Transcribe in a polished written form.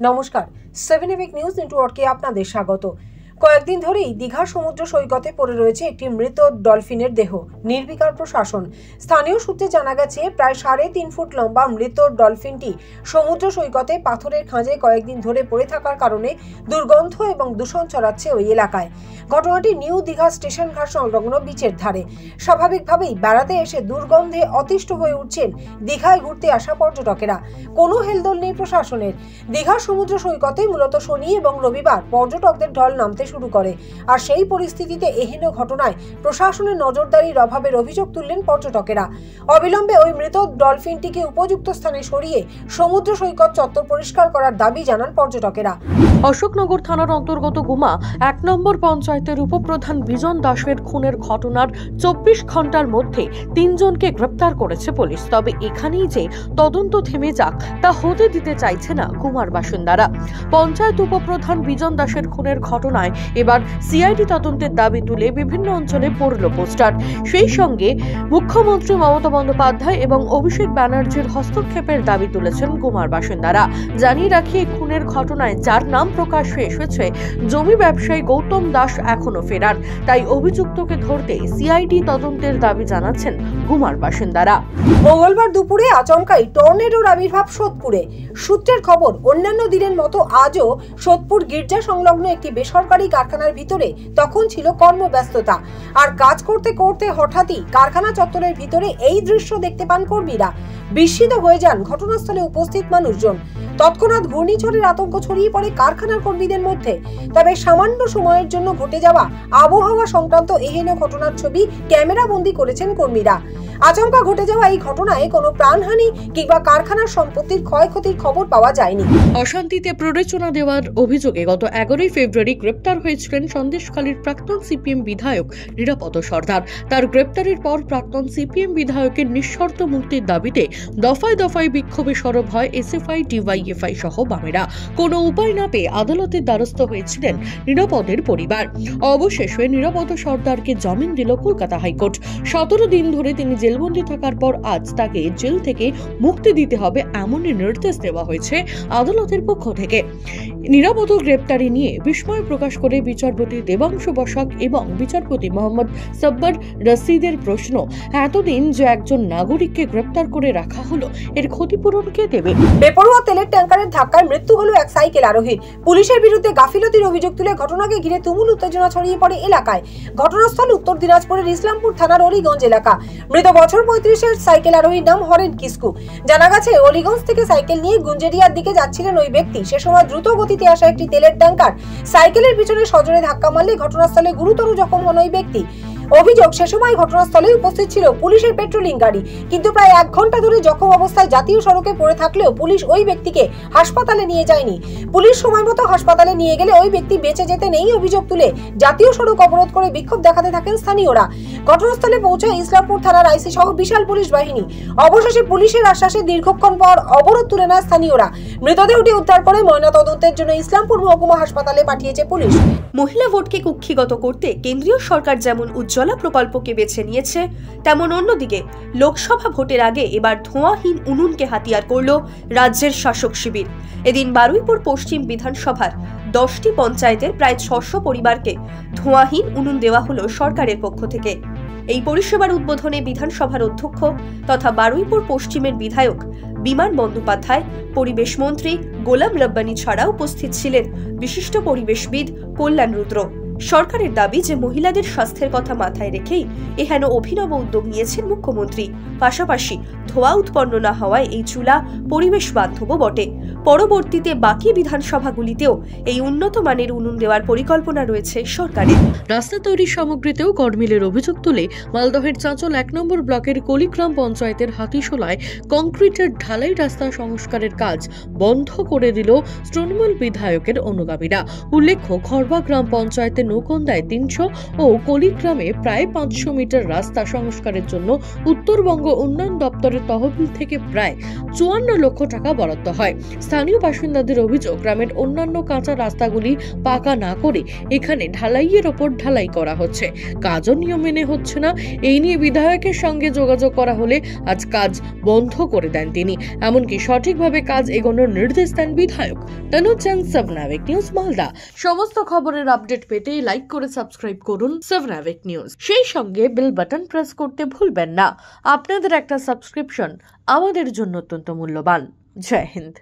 নমস্কার, 7 EPIC news নেটওয়ার্কে আপনাদের স্বাগত। কয়েকদিন ধরেই দীঘা সমুদ্র সৈকতে পড়ে রয়েছে একটি মৃত ডলফিনের দেহ। নির্বিকার প্রশাসন। স্থানীয় সূত্রে জানা গেছে, প্রায় 3.5 ফুট লম্বা মৃত ডলফিনটি সমুদ্র সৈকতে পাথরের খাঁজে কয়েকদিন ধরে পড়ে থাকার কারণে দুর্গন্ধ এবং দূষণ ছড়াচ্ছে ওই এলাকায়। ঘটনাটি নিউ দীঘা স্টেশন ঘাট সংলগ্ন বিচের ধারে। স্বাভাবিকভাবেই বেড়াতে এসে দুর্গন্ধে অতিষ্ঠ হয়ে উঠছেন দীঘায় ঘুরতে আসা পর্যটকেরা। কোনো হেলদোল নেই প্রশাসনের। দীঘার সমুদ্র সৈকতে মূলত শনি এবং রবিবার পর্যটকদের ঢল নামতে শুরু করে, আর সেই পরিস্থিতিতে এহেন ঘটনায় প্রশাসনের নজরদারির অভাবের অভিযোগ তুললেন পর্যটকেরা। অবিলম্বে ওই মৃত ডলফিনটিকে উপযুক্ত স্থানে সরিয়ে সমুদ্র সৈকত চত্বর পরিষ্কার করার দাবি জানান পর্যটকেরা। অশোকনগর থানার অন্তর্গত গুমা 1 নম্বর পঞ্চায়েতের উপপ্রধান বিজন দাসের খুনের ঘটনার 24 ঘন্টার মধ্যে 3 জনকে গ্রেপ্তার করেছে পুলিশ। তবে এখানেই যে তদন্ত থেমে যাক তা হতে দিতে চাইছে না গুমার বাসিন্দারা। পঞ্চায়েত উপপ্রধান বিজন দাসের খুনের ঘটনায় এবার সিআইডি তদন্তের দাবি তুলে বিভিন্ন অঞ্চলে পড়ল পোস্টার। সেই সঙ্গে মুখ্যমন্ত্রী মমতা বন্দ্যোপাধ্যায় এবং অভিষেক ব্যানার্জির হস্তক্ষেপের দাবি তুলেছেন গুমার বাসিন্দারা। জানিয়ে রাখি, এই খুনের ঘটনায় যার নাম প্রকাশ্যে এসেছে জমি ব্যবসায়ী গৌতম দাস এখনো ফেরার। তাই অভিযুক্তকে ধরতে সিআইডি তদন্তের দাবি জানাচ্ছেন গুমার বাসিন্দারা। মঙ্গলবার দুপুরে আচমকাই টর্নেডোর আবির্ভাব সোদপুরে। সূত্রের খবর, অন্যান্য দিনের মতো আজও সোদপুর গির্জা সংলগ্ন একটি বেসরকারি কারখানার ভিতরে তখন ছিল কর্মব্যস্ততা। আর কাজ করতে করতে হঠাৎই কারখানা চত্বরের ভিতরে এই দৃশ্য দেখতে পান কর্মীরা। বিস্মিত হয়ে যান ঘটনাস্থলে উপস্থিত মানুষজন। তৎক্ষণাৎ ঘূর্ণিঝড়ের আতঙ্ক ছড়িয়ে পড়ে কারখানার কর্মীদের মধ্যে। তবে সামান্য সময়ের জন্য ঘটে যাওয়া আবহাওয়া সংক্রান্ত এহেন ঘটনার ছবি ক্যামেরা বন্দী করেছেন কর্মীরা। আচমকা ঘটে যাওয়া এই ঘটনায় কোনো প্রাণহানি কিংবা কারখানার সম্পত্তির ক্ষয়ক্ষতির খবর পাওয়া যায়নি। অশান্তিতে প্ররোচনা দেওয়ার অভিযোগে গত 11 ফেব্রুয়ারি গ্রেপ্তার হয়েছিলেন সন্দেশখালীর প্রাক্তন সিপিএম বিধায়ক নিরাপদ সর্দার। তার গ্রেপ্তারের পর প্রাক্তন সিপিএম বিধায়কের নিঃশর্ত মুক্তির দাবিতে দফায় দফায় বিক্ষোভে সরব হয় এসএফআই, ডিওয়াইএফআই সহ বামেরা। কোনো উপায় না পেয়ে আদালতের দ্বারস্থ হয়েছিলেন নিরাপদের পরিবার। অবশেষে নিরাপদ সর্দারকে জামিন দিল কলকাতা হাইকোর্ট। 17 দিন ধরে তিনি জেলবন্দি থাকার পর আজ তাকে জেল থেকে মুক্তি দিতে হবে এমনই নির্দেশ দেওয়া হয়েছে আদালতের পক্ষ থেকে। নিরাপদ গ্রেপ্তারি নিয়ে বিস্ময় প্রকাশ করে বিচারপতি দেবাংশু বসাক এবং বিচারপতি মোহাম্মদ সব্বার রশিদের প্রশ্ন, এতদিন যে একজন নাগরিককে গ্রেপ্তার করে রাখা হলো, এর ক্ষতিপূরণ কে দেবে? বেপরোয়া তেলের ট্যাঙ্কারের ধাক্কায় মৃত্যু হলো এক সাইকেল আরোহীর। পুলিশের বিরুদ্ধে গাফিলতির অভিযোগ তুলে ঘটনাকে ঘিরে তুমুল উত্তেজনা ছড়িয়ে পড়ে এলাকায়। ঘটনাস্থল উত্তর দিনাজপুরের ইসলামপুর থানার অলিগঞ্জ এলাকা। মৃত বছর 35-এর সাইকেল আরোহীর নাম হরেন কিসকু। জানা গেছে, অলিগঞ্জ থেকে সাইকেল নিয়ে গুঞ্জেরিয়ার দিকে যাচ্ছিলেন ওই ব্যক্তি। সে সময় দ্রুত গতিতে আসা একটি তেলের ট্যাঙ্কার সাইকেলের পিছনে সজোরে ধাক্কা মারলে ঘটনাস্থলে গুরুতর জখম হন ওই ব্যক্তি। অভিযোগ, সে সময় ঘটনাস্থলে উপস্থিত ছিল পুলিশের পেট্রোলিং গাড়ি। কিন্তু প্রায় 1 ঘন্টা ধরে জখম অবস্থায় জাতীয় সড়কে পড়ে থাকলেও পুলিশ ওই ব্যক্তিকে হাসপাতালে নিয়ে যায়নি। পুলিশ সময় মতো হাসপাতালে নিয়ে গেলে ওই ব্যক্তি বেঁচে যেতে নেই অভিযোগ তুলে জাতীয় সড়ক অবরোধ করে বিক্ষোভ দেখাতে থাকেন স্থানীয়রা। ঘটনাস্থলে পৌঁছায় ইসলামপুর থানার আইসি সহ বিশাল পুলিশ বাহিনী। অবশেষে পুলিশের আশ্বাসে দীর্ঘক্ষণ পর অবরোধ তুলে নেয় স্থানীয়রা। মৃতদেহটি উদ্ধার করে ময়নাতদন্তের জন্য ইসলামপুর মহকুমা হাসপাতালে পাঠিয়েছে পুলিশ। মহিলা ভোটকে কুক্ষিগত করতে কেন্দ্রীয় সরকার যেমন উজ্জ্বলা প্রকল্পকে বেছে নিয়েছে, তেমন অন্যদিকে লোকসভা ভোটের আগে এবার ধোঁয়াহীন উনুনকে হাতিয়ার করল রাজ্যের শাসক শিবির। এদিন বারুইপুর পশ্চিম বিধানসভার 10টি পঞ্চায়েতের প্রায় 600 পরিবারকে ধোঁয়াহীন উনুন দেওয়া হলো সরকারের পক্ষ থেকে। এই পরিষেবার উদ্বোধনে বিধানসভার অধ্যক্ষ তথা বারুইপুর পশ্চিমের বিধায়ক বিমান বন্দ্যোপাধ্যায়, পরিবেশ মন্ত্রী গোলাম রব্বানী ছাড়া উপস্থিত ছিলেন বিশিষ্ট পরিবেশবিদ কল্যাণ রুদ্র। সরকারের দাবি যে মহিলাদের স্বাস্থ্যের কথা মাথায় রেখেই এহেন অভিনব উদ্যোগ নিয়েছেন মুখ্যমন্ত্রী। পাশাপাশি ধোঁয়া উৎপন্ন না হওয়ায় এই চুলা পরিবেশ বান্ধবও বটে। পরবর্তীতে বাকি বিধানসভাগুলিতেও এই উন্নত মানের উনুন দেওয়ার পরিকল্পনা রয়েছে সরকারের। রাস্তা তৈরির সামগ্রীতেও গড়মিলের অভিযোগ তুলে মালদহের চাঁচল 1 নম্বর ব্লকের কলিগ্রাম পঞ্চায়েতের হাতিশোলায় কংক্রিটের ঢালাই রাস্তা সংস্কারের কাজ বন্ধ করে দিল তৃণমূল বিধায়কের অনুগামীরা। উল্লেখ্য, খড়বা গ্রাম পঞ্চায়েতের নৌকন্দায় 300 ও কলিগ্রামে প্রায় 500 মিটার রাস্তা সংস্কারের জন্য উত্তরবঙ্গ উন্নয়ন দপ্তরের তহবিল থেকে প্রায় 54 লক্ষ টাকা বরাদ্দ হয়। স্থানীয় বাসিন্দাদের অভিযোগ, গ্রামের অন্যান্য কাঁচা রাস্তাগুলি পাকা না করে এখানে ঢালাইয়ের ওপর ঢালাই করা হচ্ছে, কাজও নিয়ম মেনে হচ্ছে না। এই নিয়ে বিধায়কের সঙ্গে যোগাযোগ করা হলে আজ কাজ বন্ধ করে দেন তিনি। এমনকি সঠিকভাবে কাজ এগোনোর নির্দেশ দেন বিধায়ক। তনুজ জান, 7 আওয়ার নিউজ, মালদা। সমস্ত খবরের আপডেট পেতে লাইক করে সাবস্ক্রাইব করুন 7 আওয়ার নিউজ। সেই সঙ্গে বেল বাটন প্রেস করতে ভুলবেন না। আপনাদের একটা সাবস্ক্রিপশন আমাদের জন্য অত্যন্ত মূল্যবান। জয় হিন্দ।